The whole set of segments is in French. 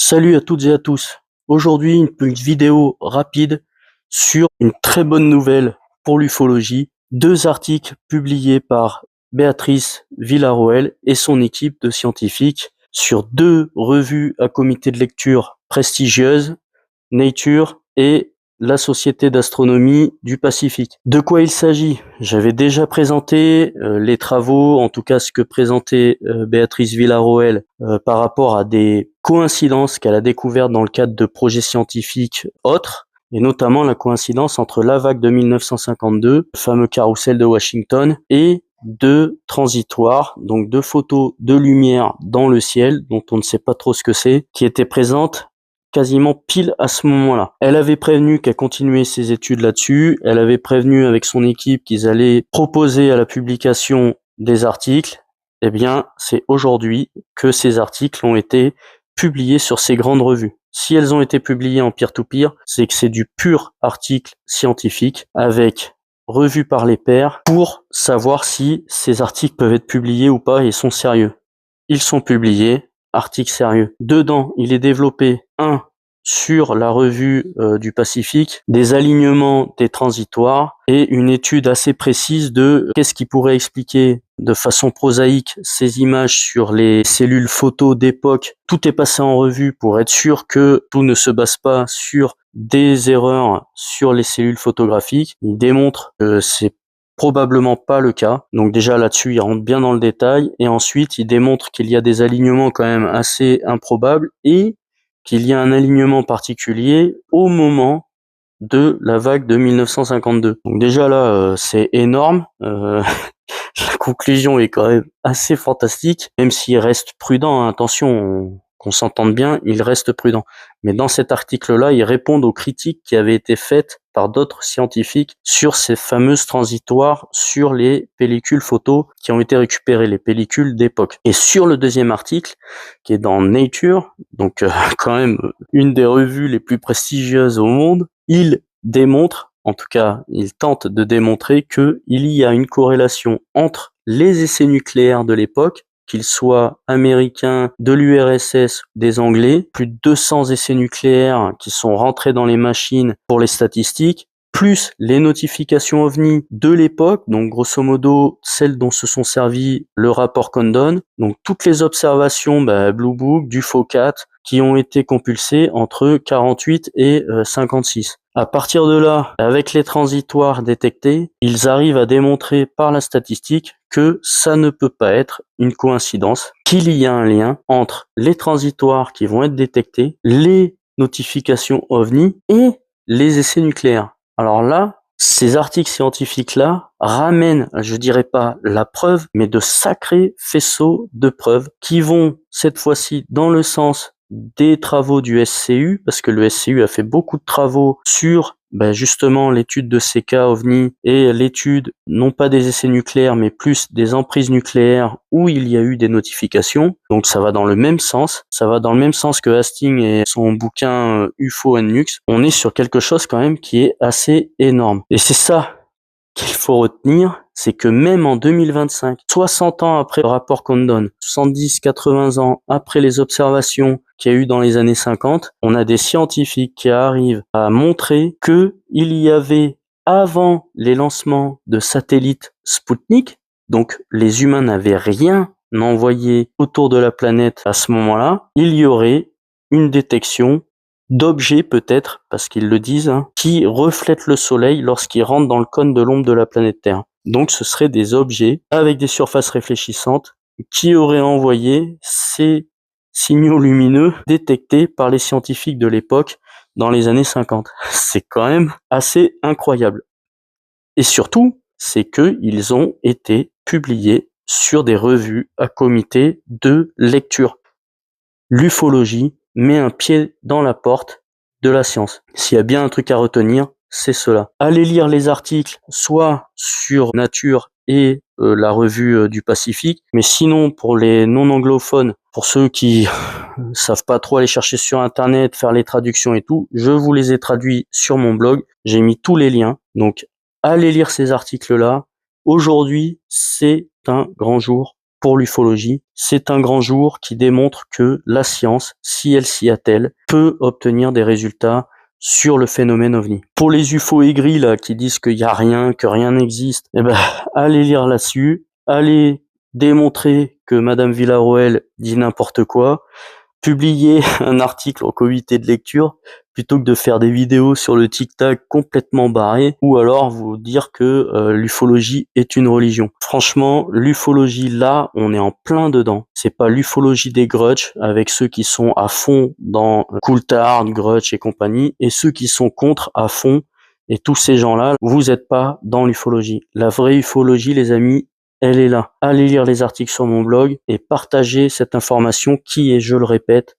Salut à toutes et à tous. Aujourd'hui, une vidéo rapide sur une très bonne nouvelle pour l'ufologie. 2 articles publiés par Béatrice Villarroel et son équipe de scientifiques sur 2 revues à comité de lecture prestigieuses, Nature et la Société d'astronomie du Pacifique. De quoi il s'agit? J'avais déjà présenté les travaux, en tout cas ce que présentait Béatrice Villarroel par rapport à des coïncidences qu'elle a découvertes dans le cadre de projets scientifiques autres, et notamment la coïncidence entre la vague de 1952, le fameux carrousel de Washington, et 2 transitoires, donc 2 photos de lumière dans le ciel, dont on ne sait pas trop ce que c'est, qui étaient présentes quasiment pile à ce moment-là. Elle avait prévenu qu'elle continuait ses études là-dessus, elle avait prévenu avec son équipe qu'ils allaient proposer à la publication des articles. Eh bien, c'est aujourd'hui que ces articles ont été publiés sur ces grandes revues. Si elles ont été publiées en peer-to-peer, c'est que c'est du pur article scientifique avec revu par les pairs pour savoir si ces articles peuvent être publiés ou pas et sont sérieux. Ils sont publiés, article sérieux. Dedans, il est développé sur la revue du Pacifique, des alignements des transitoires et une étude assez précise de qu'est-ce qui pourrait expliquer de façon prosaïque ces images sur les cellules photos d'époque. Tout est passé en revue pour être sûr que tout ne se base pas sur des erreurs sur les cellules photographiques. Il démontre que c'est probablement pas le cas. Donc déjà là-dessus, il rentre bien dans le détail. Et ensuite, il démontre qu'il y a des alignements quand même assez improbables et qu'il y a un alignement particulier au moment de la vague de 1952. Donc déjà là, c'est énorme. La conclusion est quand même assez fantastique, même s'il reste prudent, hein, attention, qu'on s'entende bien, il reste prudent. Mais dans cet article-là, ils répondent aux critiques qui avaient été faites par d'autres scientifiques sur ces fameuses transitoires sur les pellicules photos qui ont été récupérées, les pellicules d'époque. Et sur le deuxième article, qui est dans Nature, donc quand même une des revues les plus prestigieuses au monde, il démontre, en tout cas, il tente de démontrer qu'il y a une corrélation entre les essais nucléaires de l'époque, qu'ils soient américains, de l'URSS, des Anglais, plus de 200 essais nucléaires qui sont rentrés dans les machines pour les statistiques, plus les notifications OVNI de l'époque, donc grosso modo celles dont se sont servis le rapport Condon, donc toutes les observations Blue Book, du FOCAT, qui ont été compulsées entre 48 et 56. À partir de là, avec les transitoires détectés, ils arrivent à démontrer par la statistique que ça ne peut pas être une coïncidence, qu'il y a un lien entre les transitoires qui vont être détectés, les notifications OVNI et les essais nucléaires. Alors là, ces articles scientifiques-là ramènent, je dirais pas la preuve, mais de sacrés faisceaux de preuves qui vont cette fois-ci dans le sens des travaux du SCU, parce que le SCU a fait beaucoup de travaux sur justement l'étude de ces cas OVNI et l'étude non pas des essais nucléaires mais plus des emprises nucléaires où il y a eu des notifications. Donc ça va dans le même sens, que Hastings et son bouquin UFO and Nux. On est sur quelque chose quand même qui est assez énorme. Et c'est ça qu'il faut retenir, c'est que même en 2025, 60 ans après le rapport Condon, 70-80 ans après les observations qu'il y a eu dans les années 50, on a des scientifiques qui arrivent à montrer que il y avait, avant les lancements de satellites Sputnik, donc les humains n'avaient rien envoyé autour de la planète à ce moment-là, il y aurait une détection d'objets peut-être, parce qu'ils le disent, qui reflètent le soleil lorsqu'ils rentrent dans le cône de l'ombre de la planète Terre. Donc ce seraient des objets avec des surfaces réfléchissantes qui auraient envoyé ces signaux lumineux détectés par les scientifiques de l'époque dans les années 50. C'est quand même assez incroyable. Et surtout, c'est qu'ils ont été publiés sur des revues à comité de lecture. L'ufologie met un pied dans la porte de la science. S'il y a bien un truc à retenir, c'est cela. Allez lire les articles, soit sur Nature et la revue du Pacifique, mais sinon pour les non-anglophones, pour ceux qui savent pas trop aller chercher sur Internet, faire les traductions et tout, je vous les ai traduits sur mon blog, j'ai mis tous les liens, donc allez lire ces articles-là. Aujourd'hui, c'est un grand jour pour l'ufologie. C'est un grand jour qui démontre que la science, si elle s'y attelle, peut obtenir des résultats sur le phénomène OVNI. Pour les UFO aigris là qui disent qu'il n'y a rien, que rien n'existe, eh ben allez lire là-dessus, allez démontrer que Madame Villarroel dit n'importe quoi, publier un article en comité de lecture plutôt que de faire des vidéos sur le tic-tac complètement barré, ou alors vous dire que l'ufologie est une religion. Franchement, l'ufologie là, on est en plein dedans. C'est pas l'ufologie des grudge avec ceux qui sont à fond dans Coulthard, Grudge et compagnie, et ceux qui sont contre à fond. Et tous ces gens-là, vous êtes pas dans l'ufologie. La vraie ufologie, les amis, elle est là. Allez lire les articles sur mon blog et partagez cette information qui est, je le répète,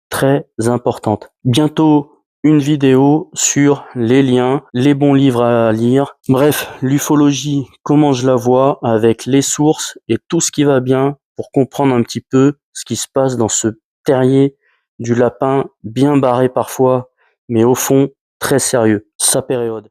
très importante. Bientôt, une vidéo sur les liens, les bons livres à lire. Bref, l'ufologie, comment je la vois, avec les sources et tout ce qui va bien pour comprendre un petit peu ce qui se passe dans ce terrier du lapin, bien barré parfois, mais au fond, très sérieux. Sa période.